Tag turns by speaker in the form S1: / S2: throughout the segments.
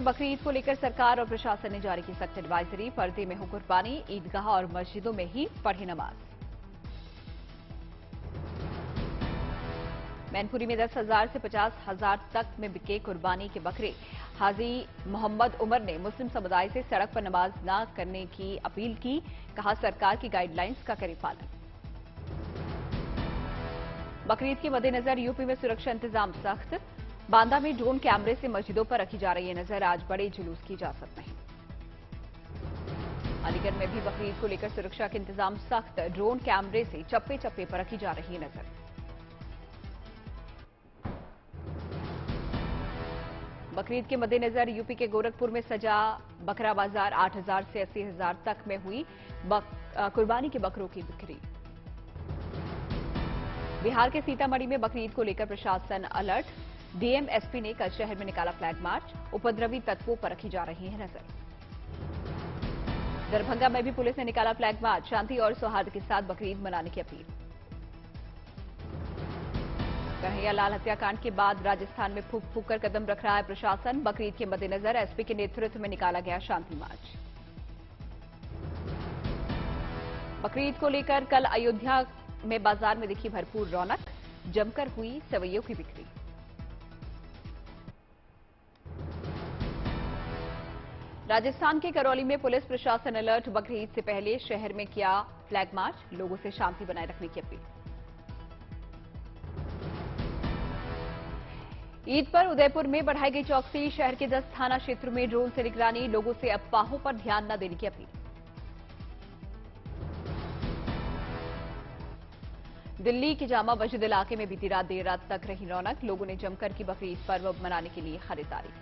S1: बकरीद को लेकर सरकार और प्रशासन ने जारी की सख्त एडवाइजरी। पर्दे में हो कुर्बानी, ईदगाह और मस्जिदों में ही पढ़े नमाज। मैनपुरी में 10,000 से 50,000 तक में बिके कुर्बानी के बकरे। हाजी मोहम्मद उमर ने मुस्लिम समुदाय से सड़क पर नमाज न करने की अपील की। कहा, सरकार की गाइडलाइंस का करें पालन। बकरीद के मद्देनजर यूपी में सुरक्षा इंतजाम सख्त। बांदा में ड्रोन कैमरे से मस्जिदों पर रखी जा रही है नजर। आज बड़े जुलूस की इजाजत नहीं। अलीगढ़ में भी बकरीद को लेकर सुरक्षा के इंतजाम सख्त। ड्रोन कैमरे से चप्पे चप्पे पर रखी जा रही है नजर। बकरीद के मद्देनजर यूपी के गोरखपुर में सजा बकरा बाजार। 8,000 से 80,000 तक में हुई कुर्बानी के बकरों की बिक्री। बिहार के सीतामढ़ी में बकरीद को लेकर प्रशासन अलर्ट। डीएम एसपी ने कल शहर में निकाला फ्लैग मार्च। उपद्रवी तत्वों पर रखी जा रही है नजर। दरभंगा में भी पुलिस ने निकाला फ्लैग मार्च। शांति और सौहार्द के साथ बकरीद मनाने की अपील। कन्हैयालाल हत्याकांड के बाद राजस्थान में फूंक फूंक कर कदम रख रहा है प्रशासन। बकरीद के मद्देनजर एसपी के नेतृत्व में निकाला गया शांति मार्च। बकरीद को लेकर कल अयोध्या में बाजार में दिखी भरपूर रौनक। जमकर हुई सेवइयों की बिक्री। राजस्थान के करौली में पुलिस प्रशासन अलर्ट। बकरीद से पहले शहर में किया फ्लैग मार्च। लोगों से शांति बनाए रखने की अपील। ईद पर उदयपुर में बढ़ाई गई चौकसी। शहर के 10 थाना क्षेत्रों में ड्रोन से निगरानी। लोगों से अफवाहों पर ध्यान न देने की अपील। दिल्ली के जामा मस्जिद इलाके में बीती रात देर रात तक रही रौनक। लोगों ने जमकर की बकरीद पर्व मनाने के लिए खरीदारी।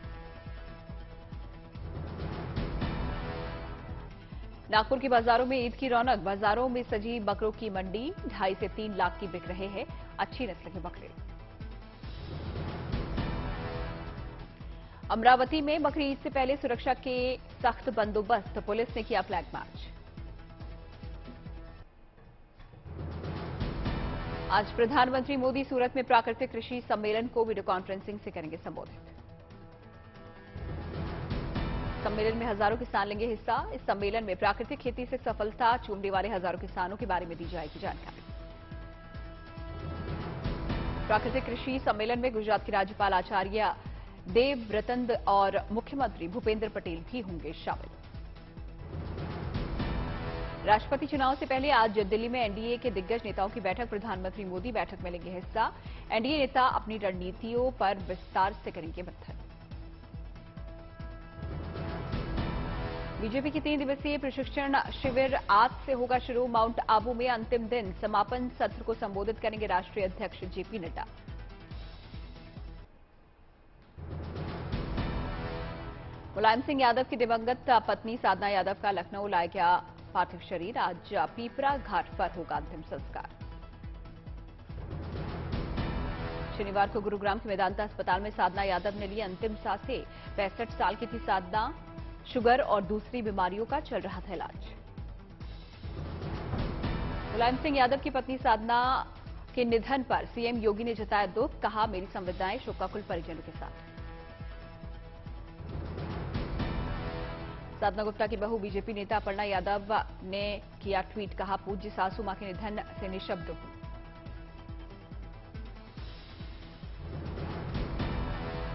S1: नागपुर के बाजारों में ईद की रौनक। बाजारों में सजी बकरों की मंडी। 2.5 से 3 लाख की बिक रहे हैं अच्छी नस्ल के बकरे। अमरावती में बकरीद से पहले सुरक्षा के सख्त बंदोबस्त। पुलिस ने किया फ्लैग मार्च। आज प्रधानमंत्री मोदी सूरत में प्राकृतिक कृषि सम्मेलन को वीडियो कॉन्फ्रेंसिंग से करेंगे संबोधित। सम्मेलन में हजारों किसान लेंगे हिस्सा। इस सम्मेलन में प्राकृतिक खेती से सफलता चूमने वाले हजारों किसानों के बारे में दी जाएगी जानकारी। प्राकृतिक कृषि सम्मेलन में गुजरात के राज्यपाल आचार्य देवव्रतन और मुख्यमंत्री भूपेंद्र पटेल भी होंगे शामिल। राष्ट्रपति चुनाव से पहले आज दिल्ली में एनडीए के दिग्गज नेताओं की बैठक। प्रधानमंत्री मोदी बैठक में लेंगे हिस्सा। एनडीए नेता अपनी रणनीतियों पर विस्तार से करेंगे मंथन। बीजेपी की 3 दिवसीय प्रशिक्षण शिविर आज से होगा शुरू। माउंट आबू में अंतिम दिन। समापन सत्र को संबोधित करेंगे राष्ट्रीय अध्यक्ष जेपी नड्डा। मुलायम सिंह यादव की दिवंगत पत्नी साधना यादव का लखनऊ लाया गया पार्थिव शरीर। आज पीपरा घाट पर होगा अंतिम संस्कार। शनिवार को गुरुग्राम के मेदांता अस्पताल में साधना यादव ने ली अंतिम सांसें। 65 साल की थी साधना। शुगर और दूसरी बीमारियों का चल रहा था इलाज। मुलायम सिंह यादव की पत्नी साधना के निधन पर सीएम योगी ने जताया दुख। कहा, मेरी संवेदनाएं शोकाकुल परिजनों के साथ। साधना गुप्ता की बहू बीजेपी नेता अपर्णा यादव ने किया ट्वीट। कहा, पूज्य सासू मां के निधन से निशब्द हूं।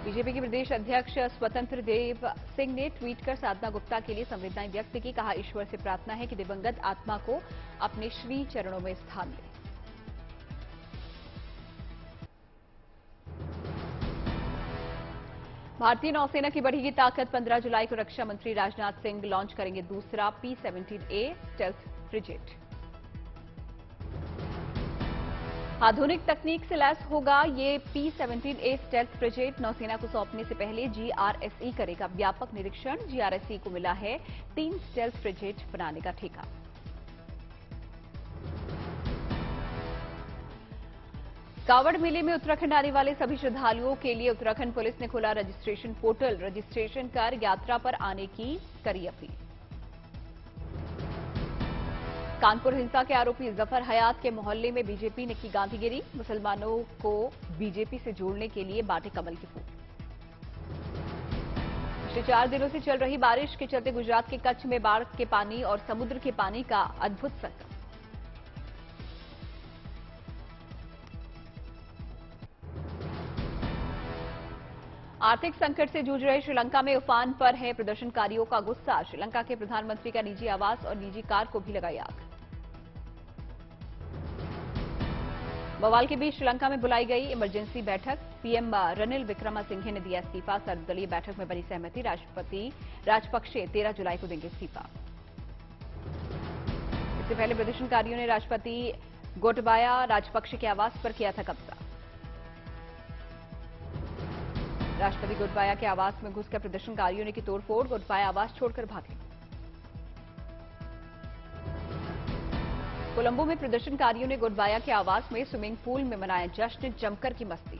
S1: बीजेपी के प्रदेश अध्यक्ष स्वतंत्र देव सिंह ने ट्वीट कर साधना गुप्ता के लिए संवेदनाएं व्यक्त की। कहा, ईश्वर से प्रार्थना है कि दिवंगत आत्मा को अपने श्री चरणों में स्थान दे। भारतीय नौसेना की बढ़ेगी ताकत। 15 जुलाई को रक्षा मंत्री राजनाथ सिंह लॉन्च करेंगे दूसरा P-17A स्टेल्थ फ्रिगेट। आधुनिक तकनीक से लैस होगा ये P-17A स्टेल्थ फ्रिगेट। नौसेना को सौंपने से पहले GRSE करेगा व्यापक निरीक्षण। GRSE को मिला है 3 स्टेल्थ फ्रिगेट बनाने का ठेका। कांवड़ मेले में उत्तराखंड आने वाले सभी श्रद्धालुओं के लिए उत्तराखंड पुलिस ने खोला रजिस्ट्रेशन पोर्टल। रजिस्ट्रेशन कर यात्रा पर आने की करी अपील। कानपुर हिंसा के आरोपी जफर हयात के मोहल्ले में बीजेपी ने की गांधीगिरी। मुसलमानों को बीजेपी से जोड़ने के लिए बांटे कमल के फूल। पिछले 4 दिनों से चल रही बारिश के चलते गुजरात के कच्छ में बाढ़ के पानी और समुद्र के पानी का अद्भुत संगम। आर्थिक संकट से जूझ रहे श्रीलंका में उफान पर है प्रदर्शनकारियों का गुस्सा। श्रीलंका के प्रधानमंत्री का निजी आवास और निजी कार को भी लगाई आग। बवाल के बीच श्रीलंका में बुलाई गई इमरजेंसी बैठक। पीएम रनिल विक्रमसिंघे ने दिया इस्तीफा। सर्वदलीय बैठक में बनी सहमति। राष्ट्रपति राजपक्षे 13 जुलाई को देंगे इस्तीफा। इससे पहले प्रदर्शनकारियों ने राष्ट्रपति गोटबाया राजपक्षे के आवास पर किया था कब्जा। राष्ट्रपति गोटबाया के आवास में घुसकर प्रदर्शनकारियों ने की तोड़फोड़। गोटबाया आवास छोड़कर भागे। कोलंबो में प्रदर्शनकारियों ने गोटबाया के आवास में स्विमिंग पूल में मनाया जश्न। जमकर की मस्ती।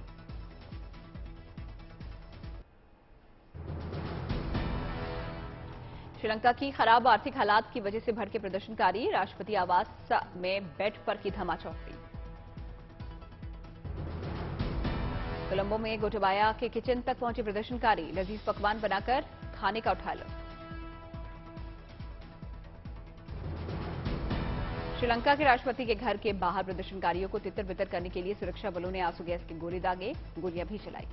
S1: श्रीलंका की खराब आर्थिक हालात की वजह से भड़के प्रदर्शनकारी। राष्ट्रपति आवास में बेड पर की धमाचौकड़ी। कोलंबो में गोटबाया के किचन तक पहुंचे प्रदर्शनकारी। लजीज पकवान बनाकर खाने का उठाया लुत्फ। श्रीलंका के राष्ट्रपति के घर के बाहर प्रदर्शनकारियों को तितर बितर करने के लिए सुरक्षा बलों ने आंसू गैस के गोले दागे। गोलियां भी चलाई।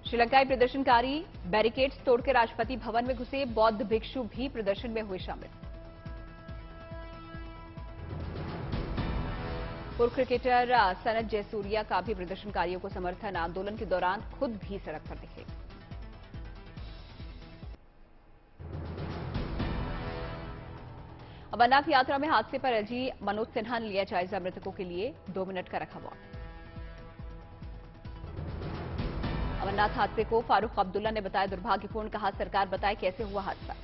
S1: श्रीलंकाई प्रदर्शनकारी बैरिकेड्स तोड़कर राष्ट्रपति भवन में घुसे। बौद्ध भिक्षु भी प्रदर्शन में हुए शामिल। पूर्व क्रिकेटर सनत जयसूर्या का भी प्रदर्शनकारियों को समर्थन। आंदोलन के दौरान खुद भी सड़क पर दिखे। अमरनाथ यात्रा में हादसे पर एलजी मनोज सिन्हा ने लिया जायजा। मृतकों के लिए 2 मिनट का रखा वॉक। अमरनाथ हादसे को फारूक अब्दुल्ला ने बताया दुर्भाग्यपूर्ण। कहा सरकार बताए कैसे हुआ हादसा।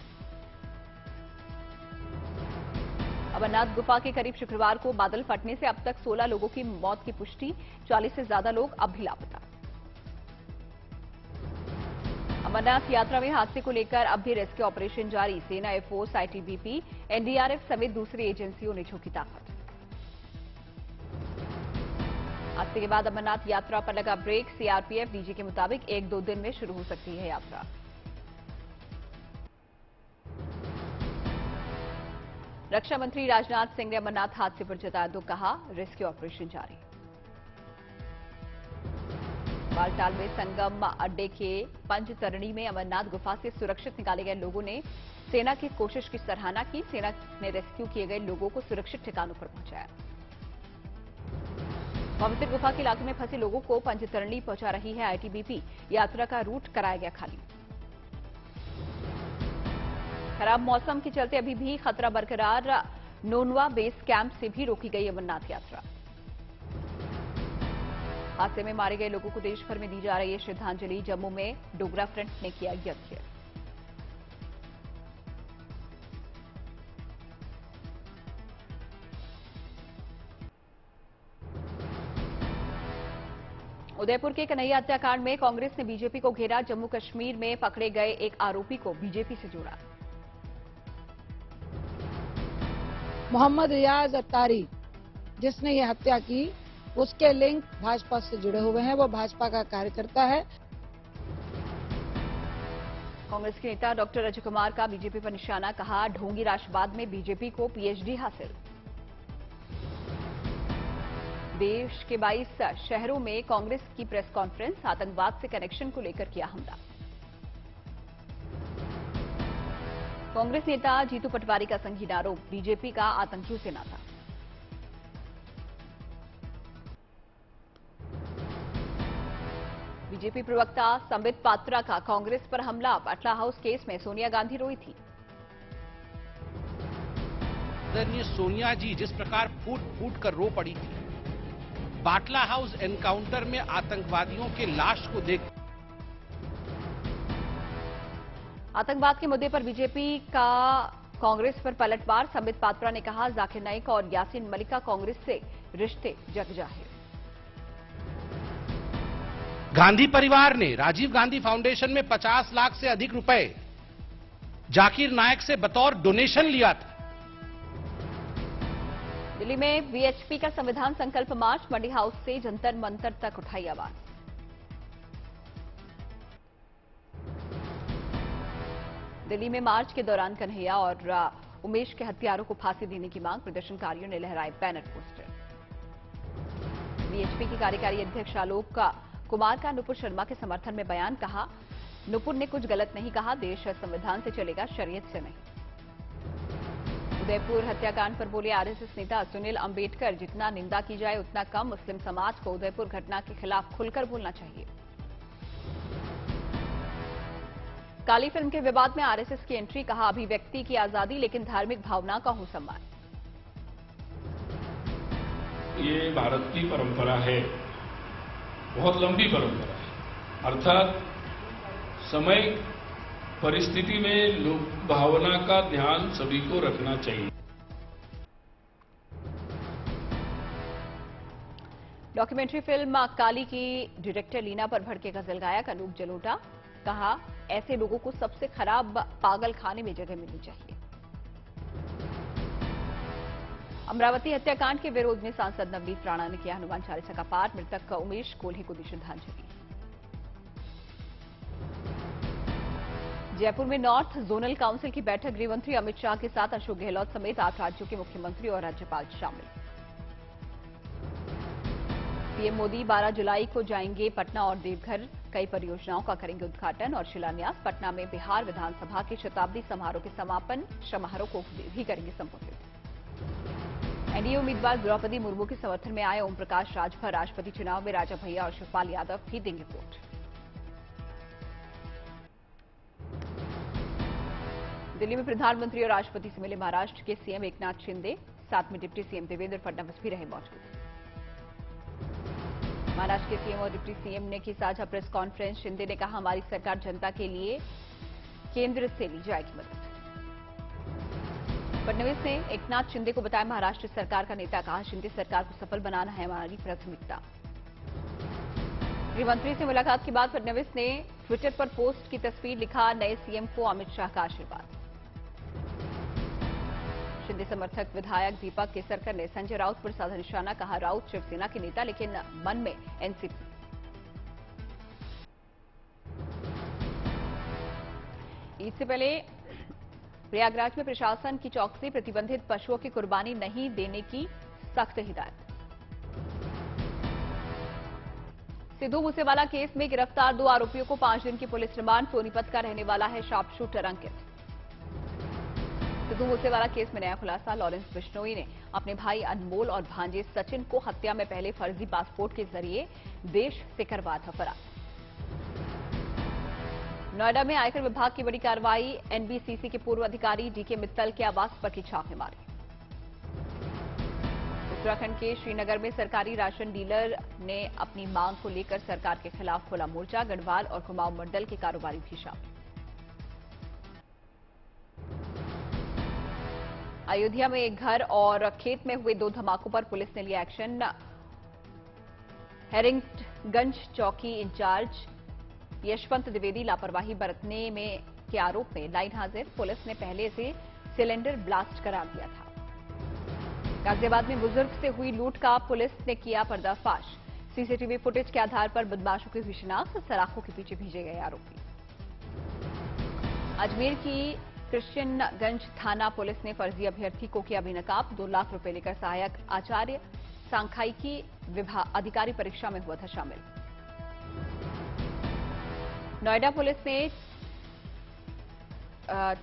S1: अमरनाथ गुफा के करीब शुक्रवार को बादल फटने से अब तक 16 लोगों की मौत की पुष्टि। 40 से ज्यादा लोग अब भी लापता। अमरनाथ यात्रा में हादसे को लेकर अब भी रेस्क्यू ऑपरेशन जारी। सेना, एयरफोर्स, आईटीबीपी, एनडीआरएफ समेत दूसरी एजेंसियों ने झोंकी ताकत। हादसे के बाद अमरनाथ यात्रा पर लगा ब्रेक। सीआरपीएफ, डीजी के मुताबिक 1-2 दिन में शुरू हो सकती है यात्रा। रक्षा मंत्री राजनाथ सिंह ने अमरनाथ हादसे पर जताया दुख। कहा रेस्क्यू ऑपरेशन जारी। बालटाल में संगम अड्डे के पंचतरणी में अमरनाथ गुफा से सुरक्षित निकाले गए लोगों ने सेना की कोशिश की सराहना की। सेना ने रेस्क्यू किए गए लोगों को सुरक्षित ठिकानों पर पहुंचाया। पवित्र गुफा के इलाके में फंसे लोगों को पंचतरणी पहुंचा रही है आईटीबीपी। यात्रा का रूट कराया गया खाली। खराब मौसम के चलते अभी भी खतरा बरकरार। नोनवा बेस कैंप से भी रोकी गई अमरनाथ यात्रा। हादसे में मारे गए लोगों को देश भर में दी जा रही है श्रद्धांजलि। जम्मू में डोगरा फ्रंट ने किया यज्ञ। उदयपुर के कन्हैया हत्याकांड में कांग्रेस ने बीजेपी को घेरा। जम्मू कश्मीर में पकड़े गए एक आरोपी को बीजेपी से जोड़ा।
S2: मोहम्मद रियाज अत्तारी जिसने ये हत्या की, उसके लिंक भाजपा से जुड़े हुए हैं। वो भाजपा का कार्यकर्ता है।
S1: कांग्रेस के नेता डॉक्टर अजय कुमार का बीजेपी पर निशाना। कहा ढोंगी राष्ट्रवाद में बीजेपी को पीएचडी हासिल। देश के 22 शहरों में कांग्रेस की प्रेस कॉन्फ्रेंस। आतंकवाद से कनेक्शन को लेकर किया हमला। कांग्रेस नेता जीतू पटवारी का संगीन आरोप। बीजेपी का आतंकियों से नाता। बीजेपी प्रवक्ता संबित पात्रा का कांग्रेस पर हमला। बाटला हाउस केस में सोनिया गांधी रोई थी।
S3: आदरणीय सोनिया जी जिस प्रकार फूट फूट कर रो पड़ी थी, बाटला हाउस एनकाउंटर में आतंकवादियों के लाश को देख।
S1: आतंकवाद के मुद्दे पर बीजेपी का कांग्रेस पर पलटवार। संबित पात्रा ने कहा जाकिर नाइक और यासीन मलिक का कांग्रेस से रिश्ते जग जाहिर।
S3: गांधी परिवार ने राजीव गांधी फाउंडेशन में 50 लाख से अधिक रुपए जाकिर नाइक से बतौर डोनेशन लिया था।
S1: दिल्ली में वीएचपी का संविधान संकल्प मार्च। मंडी हाउस से जंतर मंतर तक उठाई आवाज। दिल्ली में मार्च के दौरान कन्हैया और उमेश के हत्यारों को फांसी देने की मांग, प्रदर्शनकारियों ने लहराए बैनर पोस्टर। बीएचपी की कार्यकारी अध्यक्ष आलोक कुमार का नुपुर शर्मा के समर्थन में बयान, कहा नुपुर ने कुछ गलत नहीं कहा, देश संविधान से चलेगा, शरीयत से नहीं। उदयपुर हत्याकांड पर बोले आरएसएस नेता सुनील अंबेडकर, जितना निंदा की जाए उतना कम, मुस्लिम समाज को उदयपुर घटना के खिलाफ खुलकर बोलना चाहिए। काली फिल्म के विवाद में आरएसएस की एंट्री, कहा अभिव्यक्ति की आजादी लेकिन धार्मिक भावना का हो सम्मान।
S4: ये भारत की परंपरा है, बहुत लंबी परंपरा है, अर्थात समय परिस्थिति में लोक भावना का ध्यान सभी को रखना चाहिए।
S1: डॉक्यूमेंट्री फिल्म काली की डायरेक्टर लीना पर भड़के गजल गायक अनूप जलोटा, कहा ऐसे लोगों को सबसे खराब पागल खाने में जगह मिलनी चाहिए। अमरावती हत्याकांड के विरोध में सांसद नवनीत राणा ने किया हनुमान चालीसा का पाठ, मृतक उमेश कोल्हे को दी श्रद्धांजलि। जयपुर में नॉर्थ जोनल काउंसिल की बैठक, गृह मंत्री अमित शाह के साथ अशोक गहलोत समेत 8 राज्यों के मुख्यमंत्री और राज्यपाल शामिल। पीएम मोदी 12 जुलाई को जाएंगे पटना और देवघर, कई परियोजनाओं का करेंगे उद्घाटन और शिलान्यास। पटना में बिहार विधानसभा के शताब्दी समारोह के समापन समारोह को भी करेंगे संबोधित। एनडीए उम्मीदवार द्रौपदी मुर्मू के समर्थन में आए ओम प्रकाश राजभर, राष्ट्रपति चुनाव में राजा भैया और शिवपाल यादव भी देंगे वोट। दिल्ली में प्रधानमंत्री और राष्ट्रपति से मिले महाराष्ट्र के सीएम एकनाथ शिंदे, साथ में डिप्टी सीएम देवेंद्र फडणवीस भी रहे मौजूद। महाराष्ट्र के सीएम और डिप्टी सीएम ने की साझा प्रेस कॉन्फ्रेंस, शिंदे ने कहा हमारी सरकार जनता के लिए केंद्र से ली जाएगी मदद। फडणवीस ने एकनाथ शिंदे को बताया महाराष्ट्र सरकार का नेता, कहा शिंदे सरकार को सफल बनाना है हमारी प्राथमिकता। गृहमंत्री से मुलाकात के बाद फडणवीस ने ट्विटर पर पोस्ट की तस्वीर, लिखा नए सीएम को अमित शाह का आशीर्वाद। शिंदे समर्थक विधायक दीपक केसरकर ने संजय राउत पर साधा निशाना, कहा राउत शिवसेना के नेता लेकिन मन में एनसीपी। ईद से पहले प्रयागराज में प्रशासन की चौकसी, प्रतिबंधित पशुओं की कुर्बानी नहीं देने की सख्त हिदायत। सिद्धू मूसेवाला केस में गिरफ्तार 2 आरोपियों को 5 दिन की पुलिस रिमांड, सोनीपत का रहने वाला है शार्प शूटर अंकित। सिद्धू मूसेवाला केस में नया खुलासा, लॉरेंस बिश्नोई ने अपने भाई अनमोल और भांजे सचिन को हत्या में पहले फर्जी पासपोर्ट के जरिए देश से करवाया था फरार। नोएडा में आयकर विभाग की बड़ी कार्रवाई, एनबीसीसी के पूर्व अधिकारी डीके मित्तल के आवास पर की छापेमारी। उत्तराखंड के श्रीनगर में सरकारी राशन डीलर ने अपनी मांग को लेकर सरकार के खिलाफ खोला मोर्चा, गढ़वाल और कुमाऊं मंडल के कारोबारी भी शामिल। अयोध्या में एक घर और खेत में हुए 2 धमाकों पर पुलिस ने लिया एक्शन। हेरिंगगंज चौकी इंचार्ज यशवंत द्विवेदी लापरवाही बरतने में के आरोप में लाइन हाजिर, पुलिस ने पहले से सिलेंडर ब्लास्ट करार दिया था। गाजियाबाद में बुजुर्ग से हुई लूट का पुलिस ने किया पर्दाफाश, सीसीटीवी फुटेज के आधार पर बदमाशों की हुई शिनाख्त, सलाखों के पीछे भेजे गए आरोपी। अजमेर की कृष्णगंज थाना पुलिस ने फर्जी अभ्यर्थी को किया बेनकाब, 2 लाख रुपए लेकर सहायक आचार्य सांख्यिकी विभाग अधिकारी परीक्षा में हुआ था शामिल। नोएडा पुलिस ने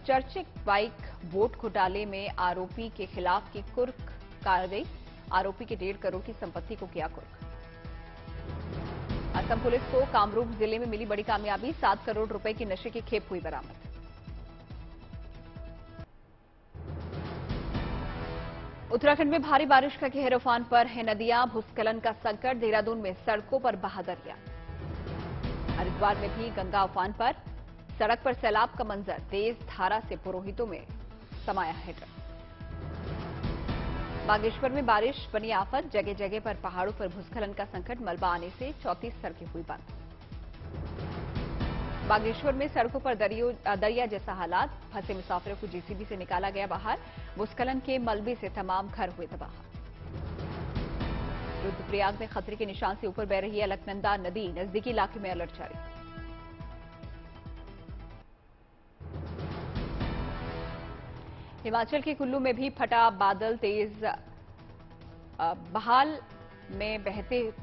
S1: चर्चित बाइक वोट घोटाले में आरोपी के खिलाफ की कुर्क कार्रवाई, आरोपी के 1.5 करोड़ की संपत्ति को किया कुर्क। असम पुलिस को कामरूप जिले में मिली बड़ी कामयाबी, 7 करोड़ रुपए की नशे की खेप हुई बरामद। उत्तराखंड में भारी बारिश का कहर, उफान पर है नदियां, भूस्खलन का संकट, देहरादून में सड़कों पर बहा दरिया। हरिद्वार में भी गंगा उफान पर, सड़क पर सैलाब का मंजर, तेज धारा से पुरोहितों में समाया है डर। बागेश्वर में बारिश बनी आफत, जगह जगह पर पहाड़ों पर भूस्खलन का संकट, मलबा आने से 34 सड़कें हुई बंद। बागेश्वर में सड़कों पर दरिया जैसा हालात, फंसे मुसाफिरों को जेसीबी से निकाला गया बाहर, भूस्खलन के मलबे से तमाम घर हुए तबाह। रुद्रप्रयाग में खतरे के निशान से ऊपर बह रही है अलकनंदा नदी, नजदीकी इलाके में अलर्ट जारी। हिमाचल के कुल्लू में भी फटा बादल, तेज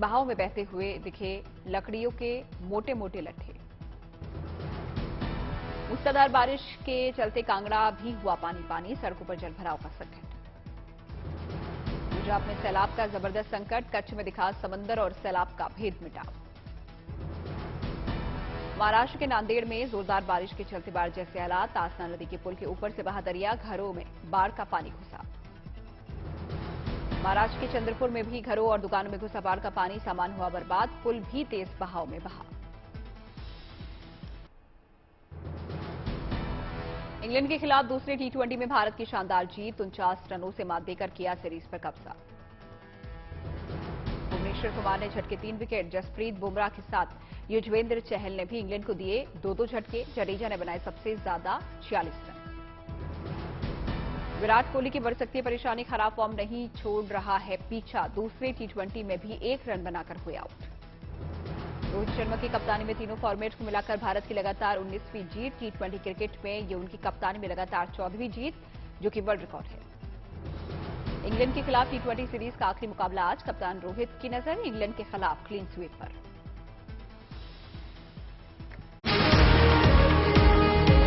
S1: बहाव में बहते हुए दिखे लकड़ियों के मोटे मोटे लट्ठे। मूसलाधार बारिश के चलते कांगड़ा भी हुआ पानी पानी, सड़कों पर जलभराव का संकट। पंजाब में सैलाब का जबरदस्त संकट, कच्छ में दिखा समंदर और सैलाब का भेद मिटा। महाराष्ट्र के नांदेड़ में जोरदार बारिश के चलते बाढ़ जैसे हालात, आसना नदी के पुल के ऊपर से बहा दरिया, घरों में बाढ़ का पानी घुसा। महाराष्ट्र के चंद्रपुर में भी घरों और दुकानों में घुसा बाढ़ का पानी, सामान हुआ बर्बाद, पुल भी तेज बहाव में बहा। इंग्लैंड के खिलाफ दूसरे टी20 में भारत की शानदार जीत, 49 रनों से मात देकर किया सीरीज पर कब्जा। भुवनेश्वर कुमार ने झटके 3 विकेट, जसप्रीत बुमराह के साथ युजवेंद्र चहल ने भी इंग्लैंड को दिए 2-2 झटके, जडेजा ने बनाए सबसे ज्यादा 46 रन। विराट कोहली की बढ़ सकती है परेशानी, खराब फॉर्म नहीं छोड़ रहा है पीछा, दूसरे टी20 में भी 1 रन बनाकर हुए आउट। रोहित शर्मा की कप्तानी में तीनों फॉर्मेट को मिलाकर भारत की लगातार 19वीं जीत, टी20 क्रिकेट में ये उनकी कप्तानी में लगातार 14वीं जीत, जो कि वर्ल्ड रिकॉर्ड है। इंग्लैंड के खिलाफ टी20 सीरीज का आखिरी मुकाबला आज, कप्तान रोहित की नजर इंग्लैंड के खिलाफ क्लीन स्वीप पर।